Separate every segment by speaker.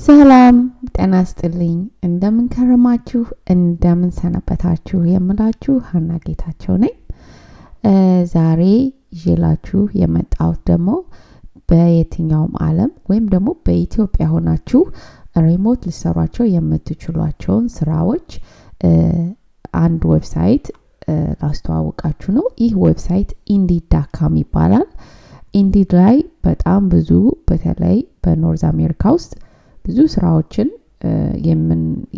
Speaker 1: ሰላም ጤና ይስጥልኝ እንደምን ከረማችሁ እንደምን ሰነበታችሁ የምላችሁ ሃናጌታቸው ነኝ። ዛሬ ይዤላችሁ የመጣሁት ደግሞ በየትኛውም ዓለም ወይም ደግሞ በኢትዮጵያ ሆናችሁ ሪሞት ሊሰሯቸው የምትችሏቸውን ስራዎች አንድ ዌብሳይት ላስተዋውቃችሁ ነው። ይህ ዌብሳይት indeed.com ይባላል። indeed ላይ በጣም ብዙ በተለይ በኖርዝ አሜሪካ ውስጥ ብዙ ስራዎችን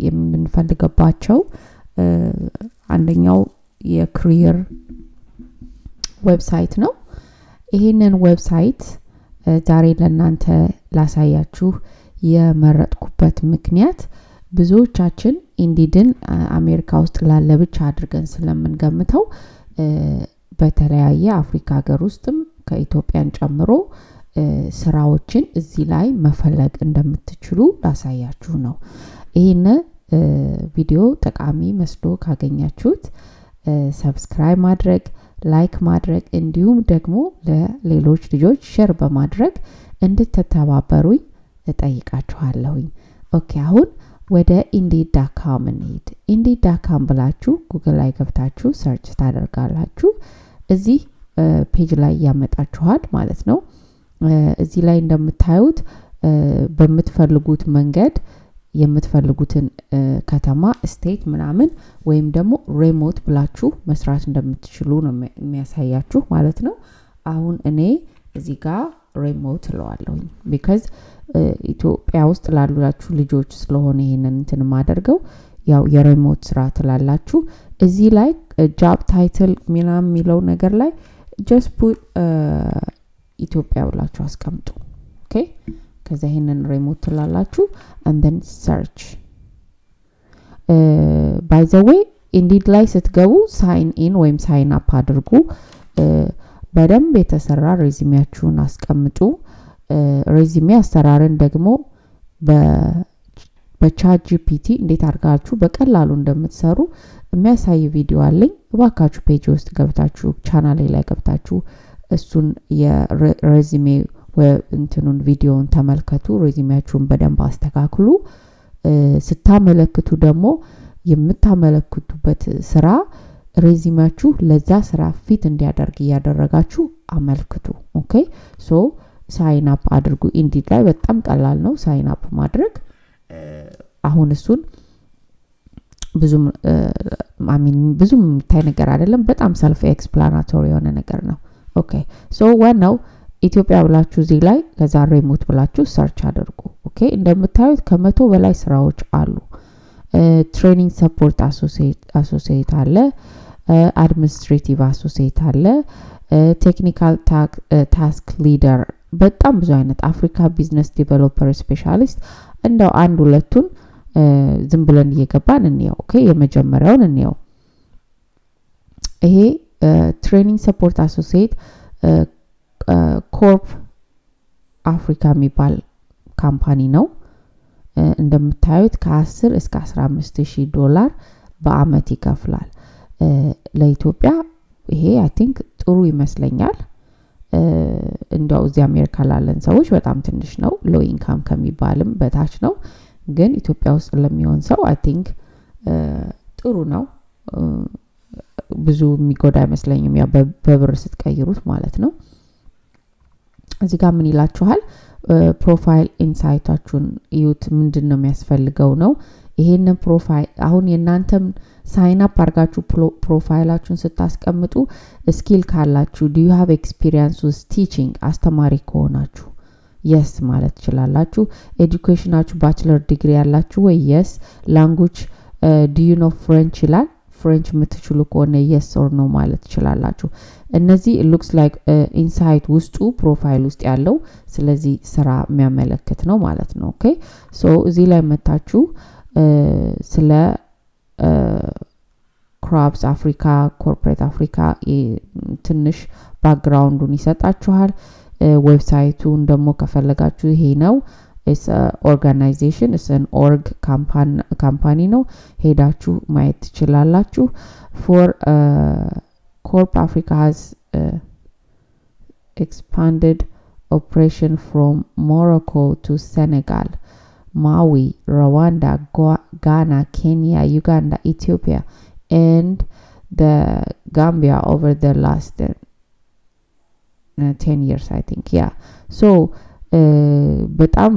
Speaker 1: የምንፈልገባቸው አንደኛው የካሪየር ዌብሳይት ነው። ይሄንን ዌብሳይት ዛሬ ለእናንተ ላሳያችሁ የመረጥኩበት ምክንያት ብዙዎቻችን ኢንዲድን አሜሪካ ውስጥ ላለ ብቻ አድርገን ስለምንገምተው በተለያየ አፍሪካ ሀገር ውስጥም ከኢትዮጵያን ጨምሮ ስራዎችን እዚህ ላይ መፈለግ እንደምትችሉ ላሳያችሁ ነው። ይሄን ቪዲዮ ጠቃሚ መስሎ ካገኛችሁት ሰብስክራይብ ማድረግ፣ ላይክ ማድረግ እንዲሁም ደግሞ ለሌሎች ልጆች ሼር በማድረግ እንድትተባበሩኝ እጠይቃችኋለሁኝ። ኦኬ አሁን ወደ indeed.com እንሂድ። indeed.com ብላችሁ ጉግል ላይ ገብታችሁ ሰርች ታደርጋላችሁ። እዚህ ፔጅ ላይ ያመጣችኋል ማለት ነው። እዚህ ላይ እንደምታዩት በመትፈልጉት መንገድ የምትፈልጉትን ከተማ ስቴት ምናምን ወይም ደግሞ ሪሞት ብላችሁ መስራት እንደምትችሉ ነው የሚያሳያችሁ ማለት ነው። አሁን እኔ እዚህ ጋር ሪሞት ለዋለሁኝ because ኢትዮጵያ ውስጥ ላሉላችሁ ልጆች ስለሆነ ይሄንን እንትን ማደርገው ያው የሪሞት ስራ ትላላችሁ። እዚህ ላይ ጆብ ታይትል ምናምን የሚለው ነገር ላይ just put ኢትዮጵያ ብላችሁ አስቀምጡ። ኦኬ ከዛ ይሄንን ሪሞት ትላላችሁ and then search by the way indeed ላይ ስትገቡ sign in ወይም sign up አድርጉ። በደንብ የተሰራ ሬዚሜያችሁን አስቀምጡ። ሬዚሜ አሰራርን ደግሞ በቻት ጂፒቲ እንዴት አድርጋችሁ በቀላሉ እንደምትሰሩ የሚያሳይ ቪዲዮ አለኝ። እባካችሁ ፔጅ ውስጥ ገብታችሁ ቻናሌ ላይ ገብታችሁ እሱን የሬዚሜ እንትኑን ቪዲዮን ተመልከቱ። ሬዚሜያችሁን በደንብ አስተካክሉ። ስታመለክቱ ደግሞ የምታመለክቱበት ስራ ሬዚሜያችሁ ለዛ ስራ ፊት እንዲያደርግ ያደረጋችሁ አመልክቱ። ኦኬ ሶ ሳይን አፕ አድርጉ። ኢንዲድ ላይ በጣም ቀላል ነው ሳይን አፕ ማድረግ። አሁን እሱን ብዙም ብዙም ታይ ነገር አይደለም። በጣም ሰልፍ ኤክስፕላናቶሪ የሆነ ነገር ነው። ኦኬ ሶ ዋናው ኢትዮጵያ ብላችሁ እዚህ ላይ ከዛ ሪሞት ብላችሁ ሰርች አድርጉ። ኦኬ እንደምታዩት ከመቶ በላይ ስራዎች አሉ። ትሬኒንግ ሰፖርት አሶሲኤት አለ፣ አድሚኒስትሬቲቭ አሶሲኤት አለ፣ ቴክኒካል ታስክ ሊደር፣ በጣም ብዙ አይነት አፍሪካ ቢዝነስ ዲቨሎፐር ስፔሻሊስት። እንደው አንድ ሁለቱን ዝም ብለን እየገባን እንየው። ኦኬ የመጀመሪያውን እንየው። ይሄ ትሬኒንግ ሰፖርት አሶሲኤት ኮርፕ አፍሪካ የሚባል ካምፓኒ ነው። እንደምታዩት ከ10 እስከ $15,000 በአመት ይከፍላል። ለኢትዮጵያ ይሄ አይ ቲንክ ጥሩ ይመስለኛል። እንደው እዚህ አሜሪካ ላለን ሰዎች በጣም ትንሽ ነው። ሎ ኢንካም ከሚባልም በታች ነው። ግን ኢትዮጵያ ውስጥ ለሚሆን ሰው አይ ቲንክ ጥሩ ነው። ብዙ የሚጎዳ አይመስለኝም ያ በብር ስትቀይሩት ማለት ነው። እዚህ ጋር ምን ይላችኋል? ፕሮፋይል ኢንሳይታችሁን እዩት። ምንድነው የሚያስፈልገው ነው። ይሄንን ፕሮፋይል አሁን የናንተም ሳይን አፕ አርጋችሁ ፕሮፋይላችሁን ስታስቀምጡ ስኪል ካላችሁ do you have experience with teaching አስተማሪ ከሆናችሁ yes ማለት ትችላላችሁ። ኤጁኬሽናችሁ ባችለር ዲግሪ ያላችሁ ወይ yes። ላንጉዌጅ do you know French ይላል። ፍሬንች የምትችሉ ከሆነ yes or no ማለት ትችላላችሁ። እነዚህ looks like ኢንሳይት ውስጡ ፕሮፋይል ውስጥ ያለው ስለዚህ ስራ የሚያመለክት ነው ማለት ነው። ኦኬ ሶ እዚህ ላይ መታችሁ ስለ ክራፕስ አፍሪካ ኮርፖሬት አፍሪካ ትንሽ ባክግራውንዱን ይሰጣችኋል። ዌብሳይቱን ደግሞ ከፈለጋችሁ ይሄ ነው። it's a organization, it's an org company ነው። ሄዳችሁ ማየት ትችላላችሁ። for Corp Africa has expanded operation from Morocco to Senegal. Malawi, Rwanda, Ghana, Kenya, Uganda, Ethiopia, and the Gambia over the last 10 years, I think. Yeah. So, በጣም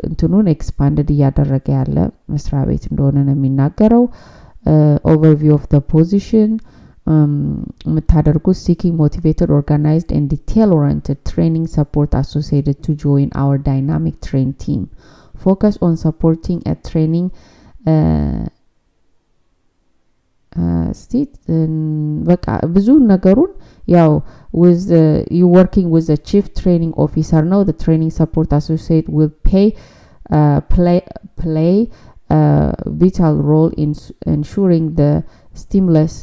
Speaker 1: እንትኑን ኤክስፓንድድ እያደረገ ያለ መስሪያ ቤት እንደሆነ ነው የሚናገረው። overview of the position የምታደርጉት seeking motivated, organized and detail oriented training support associated to join our dynamic train team. Focus on supporting a training state በቃ ብዙ ነገሩን ያው with you working with a chief training officer now the training support associate will play a vital role in ensuring the seamless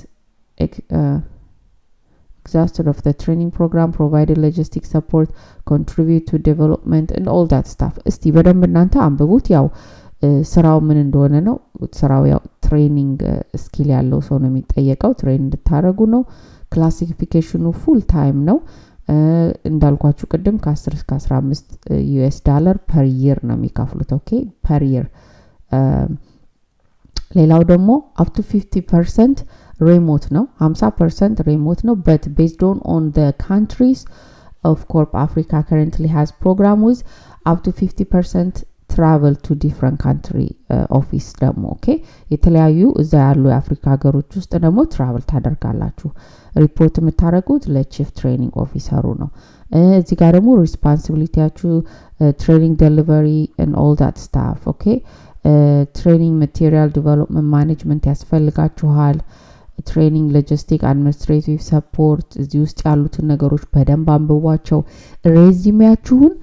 Speaker 1: exhaustion of the training program, provided logistic support, contribute to development and all that stuff. እስቲ በደንብ እናንተ አንብቡት። ያው ስራው ምን እንደሆነ ነው። ስራው ያው ትሬኒንግ ስኪል ያለው ሰው ነው የሚጠየቀው። ትሬን እንድታረጉ ነው። ክላሲፊኬሽኑ ፉል ታይም ነው። እንዳልኳችሁ ቅድም ከ10 እስከ 15 ዩኤስ ዶላር ፐር ይር ነው የሚከፍሉት። ኦኬ ፐር ይር። ሌላው ደግሞ up to 50% remote ነው 50% remote ነው but based on the countries of Corp Africa currently has program with up to 50% travel to different country office ደግሞ ኦኬ የተለያዩ እዛ ያሉ የአፍሪካ ሀገሮች ውስጥ ደግሞ ትራቨል ታደርጋላችሁ ሪፖርት የምታደርጉት ለቺፍ ትሬኒንግ ኦፊሰሩ ነው እዚህ ጋር ደግሞ ሪስፖንሲቢሊቲያችሁ ትሬኒንግ ዴሊቨሪ and all that stuff ኦኬ ትሬኒንግ ማቴሪያል ዲቨሎፕመንት ማኔጅመንት ያስፈልጋችኋል ትሬኒንግ ሎጂስቲክ አድሚኒስትሬቲቭ ሰፖርት እዚህ ውስጥ ያሉትን ነገሮች በደንብ አንብቧቸው ሬዚሜያችሁን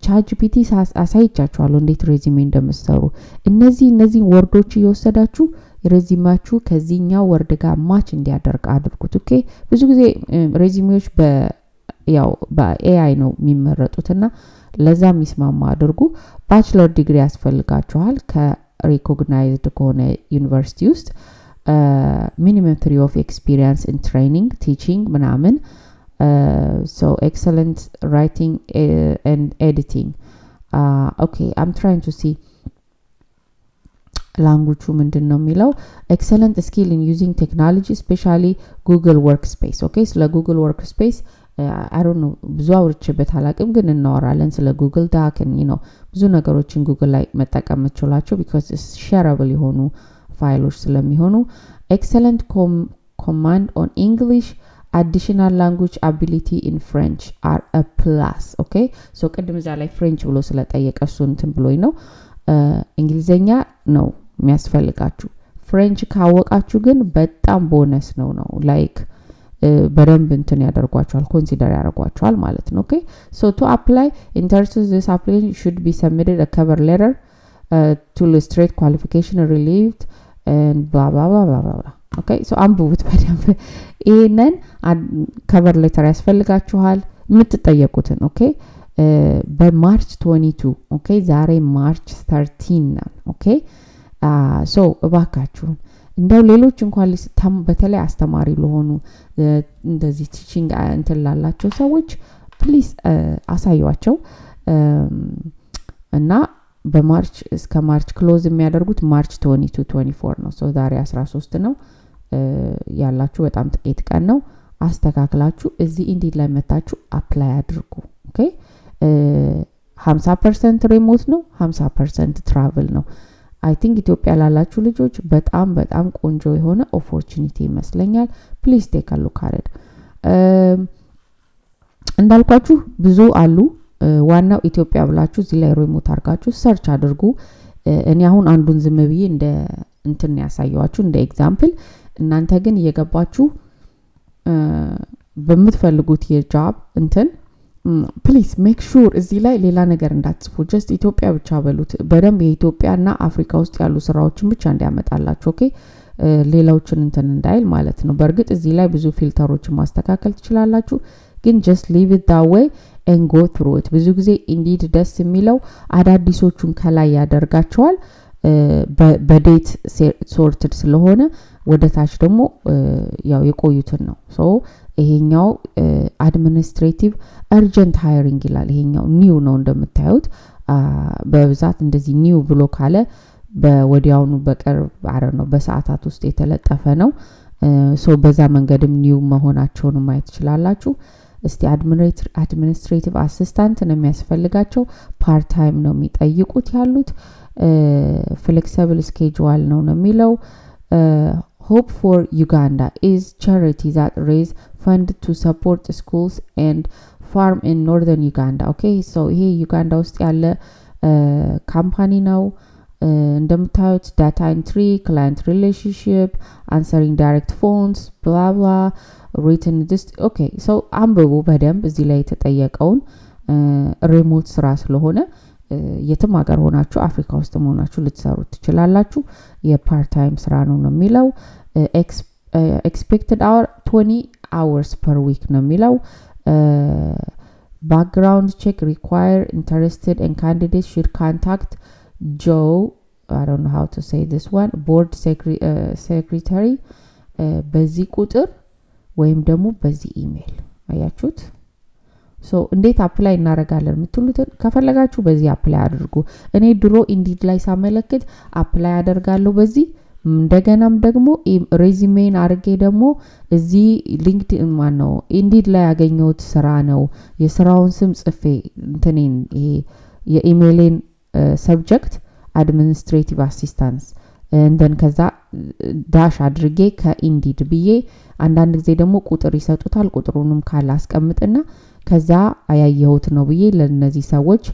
Speaker 1: ቻትጂፒቲ አሳይቻችኋለሁ እንዴት ሬዚሜ እንደምትሰሩ እነዚህ ወርዶች እየወሰዳችሁ ሬዚሜያችሁ ከዚህኛው ወርድ ጋር ማች እንዲያደርግ አድርጉት ኦኬ ብዙ ጊዜ ሬዚሜዎች በኤአይ ነው የሚመረጡትና ለዛ የሚስማማ አድርጉ ባችለር ዲግሪ ያስፈልጋችኋል ከሪኮግናይዝድ ከሆነ ዩኒቨርሲቲ ውስጥ minimum 3 of experience in training teaching ምናምን so excellent writing and editing okay I'm trying to see language ምንድነው የሚለው excellent skill in using technology especially Google Workspace okay ስለ Google Workspace I don't know ብዙ አውርቼበት አላቅም ግን እናወራለን ስለ Google Doc and you know ብዙ ነገሮችን Google ላይ መጠቀም ትችላላችሁ because it's shareable የሆኑ ፋይሎች ስለሚሆኑ excellent command on English additional language ability in French are a plus okay so ቅድም እዛ ላይ ፍሬንች ብሎ ስለጠየቀ እሱን እንትን ብሎኝ ነው እንግሊዘኛ ነው የሚያስፈልጋችሁ ፍሬንች ካወቃችሁ ግን በጣም ቦነስ ነው like በደንብ እንትን ያደርጓቸዋል ኮንሲደር ያደርጓቸዋል ማለት ነው okay so to apply in terms of this application should be submitted a cover letter to illustrate qualification relieved and blah blah blah blah blah okay so አንብቡት በደንብ ይሄንን cover letter ያስፈልጋችኋል የምትጠየቁትን okay በማርች 22 okay ዛሬ ማርች 13 ነው okay so እባካችሁን እንደው ሌሎች እንኳን በተለይ አስተማሪ ለሆኑ እንደዚህ ቲቺንግ እንትን ላላቸው ሰዎች ፕሊዝ አሳዩዋቸው እና በማርች እስከ ማርች ክሎዝ የሚያደርጉት ማርች 22 24 ነው ሶ ዛሬ 13 ነው ያላችሁ በጣም ጥቂት ቀን ነው አስተካክላችሁ እዚህ ኢንዲድ ላይ መታችሁ አፕላይ አድርጉ ኦኬ 50% ሪሞት ነው 50% ትራቨል ነው I think ኢትዮጵያ ላላችሁ ልጆች በጣም ቆንጆ የሆነ ኦፖርቹኒቲ ይመስለኛል ፕሊዝ ቴክ አ ሉክ አት ኢት እንዳልኳችሁ ብዙ አሉ ዋናው ኢትዮጵያ ብላችሁ እዚህ ላይ ሪሞት አርጋችሁ ሰርች አድርጉ እኔ አሁን አንዱን ዝም ብዬ እንደ እንትን ያሳየዋችሁ እንደ ኤግዛምፕል እናንተ ግን እየገባችሁ በምትፈልጉት የጆብ እንትን please make sure እዚህ ላይ ሌላ ነገር እንዳትጽፉ just ኢትዮጵያ ብቻ በሉት በደንብ የኢትዮጵያና አፍሪካ ውስጥ ያሉ ስራዎችን ብቻ እንዲያመጣላችሁ ኦኬ ሌላዎችን እንትን እንዳይል ማለት ነው በርግጥ እዚህ ላይ ብዙ ፊልተሮችን ማስተካከል ትችላላችሁ ግን just leave it that way and go through it ብዙ ጊዜ indeed ደስ የሚለው አዳዲሶቹን ከላይ ያደርጋቸዋል በዴት ሶርትድ ስለሆነ ወደ ታች ደግሞ ያው የቆዩትን ነው so ይሄኛው አድሚኒስትሬቲቭ urgent hiring ይላል ይሄኛው ኒው ነው እንደምታዩት በብዛት እንደዚህ ኒው ብሎ ካለ በወዲያውኑ በቅርብ ነው በሰዓታት ውስጥ የተለጠፈ ነው ሶ በዛ መንገድም ኒው መሆናቸውን ማየት ይችላልላችሁ እስቲ አድሚኒስትሬቲቭ አሲስታንት ነው የሚያስፈልጋቸው ፓርት ታይም ነው የሚጠይቁት ያሉት ፍሌክሲብል ስኬጁል ነው የሚለው hope for Uganda is charity that raise fund to support schools and farm in northern Uganda okay so ይሄ ዩጋንዳ ውስጥ ያለ ካምፓኒ ነው እንደምታዩት data entry client relationship answering direct phones blah blah written just okay so አንብቡ በደንብ እዚህ ላይ የተጠየቀውን ሪሞት ስራ ስለሆነ የትም ሀገር ሆናችሁ አፍሪካ ውስጥ ሆናችሁ ልትሰሩት ትችላላችሁ የፓርት ታይም ስራ ነው የሚለው expected hour 20 hours per week ነው የሚለው background check require interested and candidates should contact Joe I don't know how to say this one board secretary በዚህ ቁጥር ወይም ደግሞ በዚህ ኢሜል አያችሁት ሶ እንዴት አፕላይ እናረጋለን ምትሉትን ከፈለጋችሁ በዚህ አፕላይ አድርጉ እኔ ድሮ ኢንዲድ ላይ ሳመለክት አፕላይ አደርጋለሁ በዚህ እንደገናም ደግሞ ሬዚሜን አርጌ ደግሞ እዚህ ሊንክድኢን ማነው ኢንዲድ ላይ ያገኘሁት ስራ ነው የስራውን ስም ጽፌ እንትኔን ይሄ የኢሜይሌን ሰብጀክት አድሚኒስትሬቲቭ አሲስታንስ እንደን ከዛ ዳሽ አድርጌ ከኢንዲድ ብዬ አንዳንድ ጊዜ ደግሞ ቁጥር ይሰጡታል ቁጥሩንም ካላስቀምጥና ከዛ አያየሁት ነው ብዬ ለነዚህ ሰዎች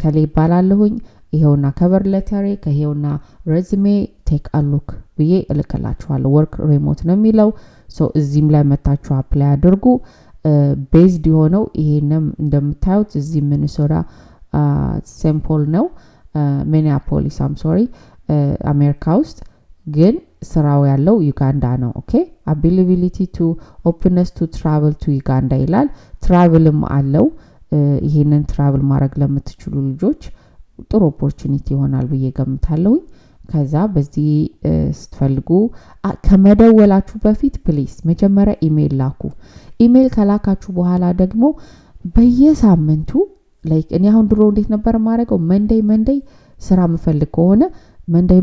Speaker 1: ከላይ ባላለሁኝ ይሄውና ከቨር ሌተሬ ከሄውና ሬዝሜ ቴክ አ ሉክ ብዬ እልከላችኋለሁ ወርክ ሪሞት ነው የሚለው ሶ እዚህም ላይ መታችሁ አፕላይ አድርጉ ቤዝድ የሆነው ይሄንም እንደምታዩት እዚህ ሚኒሶታ ሴምፕል ነው ሚኒያፖሊስ አም ሶሪ አሜሪካ ውስጥ ግን ስራው ያለው ዩጋንዳ ነው ኦኬ availability to openness to travel to ዩጋንዳ ይላል ትራቭልም አለው ይሄንን ትራቭል ማድረግ ለምትችሉ ልጆች ጥሩ ኦፖርቹኒቲ ይሆናል ብዬ ገምታለሁ ከዛ በዚህ ስትፈልጉ ከመደወላችሁ በፊት ፕሊዝ መጀመሪያ ኢሜል ላኩ ኢሜል ከላካችሁ በኋላ ደግሞ በየሳምንቱ ላይክ እኔ አሁን ድሮ እንዴት ነበር ማረገው መንዴይ ስራ መፈልግ ከሆነ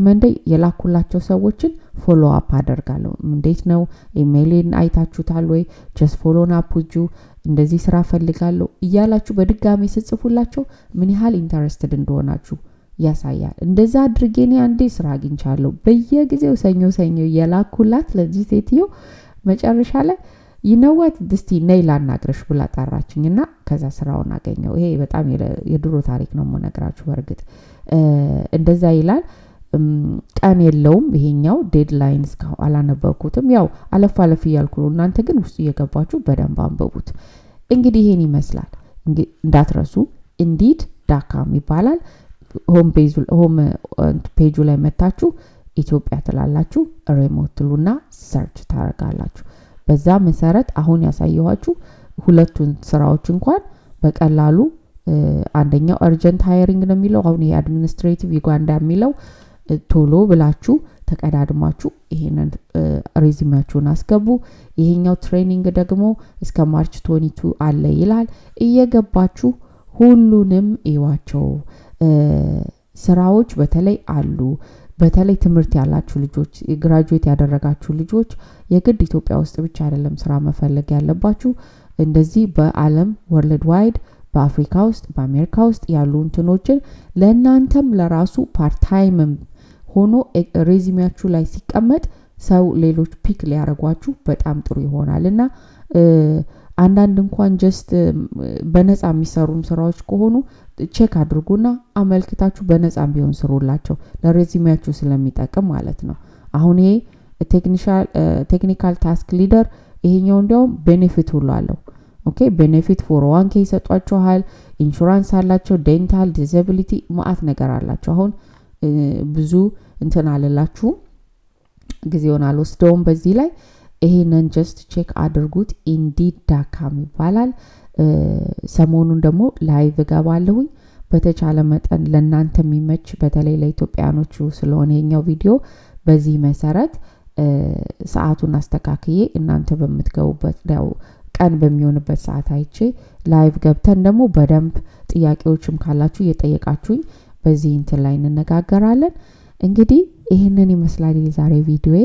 Speaker 1: መንዴይ የላኩላቸው ሰዎችን ፎሎ አፕ አደርጋለሁ እንዴት ነው ኢሜይልን አይታችሁታል ወይ just follow up with you እንደዚህ ስራ ፈልጋለሁ እያላችሁ በድጋሚ ጽፉላቸው ምን ያህል ኢንተረስትድ እንደሆናችሁ ያሳያል እንደዛ አድርጌኔ አንዴ ስራ አግኝቻለሁ በየጊዜው ሰኞ የላኩላት ለዚህ ሴትዮ መጨረሻ ላይ you know what ድስቲ ነይላ ናግረሽ ብላ ጣራችኝና ከዛ ስራውን አገኘው ይሄ በጣም የድሮ ታሪክ ነው መነግራችሁ በርግጥ እንደዛ ይላል ቀን የለውም ይሄኛው ዴድላይን እስካው አላነበብኩትም ያው አለፍ ይያልኩ እናንተ ግን ውስጥ እየገባችሁ በደንብ አንብቡት እንግዲህ ይሄን ይመስላል እንዳትረሱ indeed.com ይባላል ሆም ፔጁ ላይ መታችሁ ኢትዮጵያ ትላላችሁ ሪሞት ትሉና ሰርች ታረጋላችሁ በዛ መሰረት አሁን ያሳየኋችሁ ሁለቱን ስራዎች እንኳን በቀላሉ አንደኛው urgent hiring ነው የሚለው አሁን ይሄ administrative ዩጋንዳ የሚለው ቶሎ ብላችሁ ተቀዳድማችሁ ይሄንን ሬዚሜያችሁን አስገቡ ይሄኛው ትሬኒንግ ደግሞ እስከ ማርች 22 አለ ይላል እየገባችሁ ሁሉንም ይዋቸው ስራዎች በተለይ አሉ በተለይ ትምህርት ያላችሁ ልጆች ግራጁዌት ያደረጋችሁ ልጆች የግድ ኢትዮጵያ ውስጥ ብቻ አይደለም ስራ መፈለግ ያለባችሁ እንደዚህ በአለም ወርልድ ዋይድ በአፍሪካ ውስጥ በአሜሪካ ውስጥ ያሉ እንትኖችን ለእናንተም ለራሱ ፓርት ታይም ሆኖ ሬዚሜያችሁ ላይ ሲቀመጥ ሰው ሌሎች ፒክ ሊያረጓችሁ በጣም ጥሩ ይሆናልና አንዳንድ እንኳን just በነፃ የሚሰሩም ስራዎች ከሆኑ ቼክ አድርጉና አመልክታችሁ በነፃም ቢሆን ስሩላቸው ለሬዚሜያችሁ ስለሚጠቅም ማለት ነው አሁን ይሄ ቴክኒካል ታስክ ሊደር ይሄኛው እንደው ቤኔፊት ሁሉ አለው ኦኬ ቤኔፊት ፎር 1k ይሰጧችኋል ኢንሹራንስ አላቸው ዴንታል ዲዛቢሊቲ ማአት ነገር አላቸው አሁን ብዙ እንትን አለላችሁ ጊዜውን አልወስደውም በዚህ ላይ ይሄንን just ቼክ አድርጉት indeed.com ይባላል ሰሞኑን ደግሞ ላይቭ ገባለሁኝ በተቻለ መጠን ለእናንተ የሚመች በተለይ ለኢትዮጵያኖቹ ስለሆነ የኛው ቪዲዮ በዚህ መሰረት ሰዓቱን አስተካክዬ እናንተ በመትገቡበት ያው ቀን በሚሆንበት ሰዓት አይቼ ላይቭ ገብተን ደግሞ በደንብ ጥያቄዎችም ካላችሁ እየጠየቃችሁኝ በዚህ እንትን ላይ እንነጋገራለን። እንግዲህ ይሄንን ይመስላል የዛሬ ቪዲዮዬ።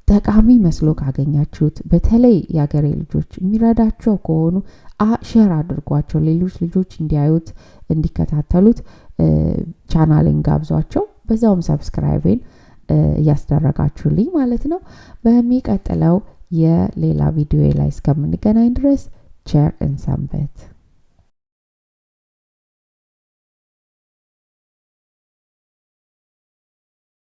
Speaker 1: ጠቃሚ መስሎ ካገኛችሁት በተለይ ያገሬ ልጆች የሚረዳቸው ከሆኑ ሼር አድርጓቸው፣ ሌሎች ልጆች እንዲያዩት እንዲከታተሉት ቻናሌን ጋብዟቸው። በዛውም ሰብስክራይቤን ያስደረጋችሁልኝ ማለት ነው። በሚቀጥለው የሌላ ቪዲዮ ላይ እስከምንገናኝ ድረስ ቸር እንሰንብት።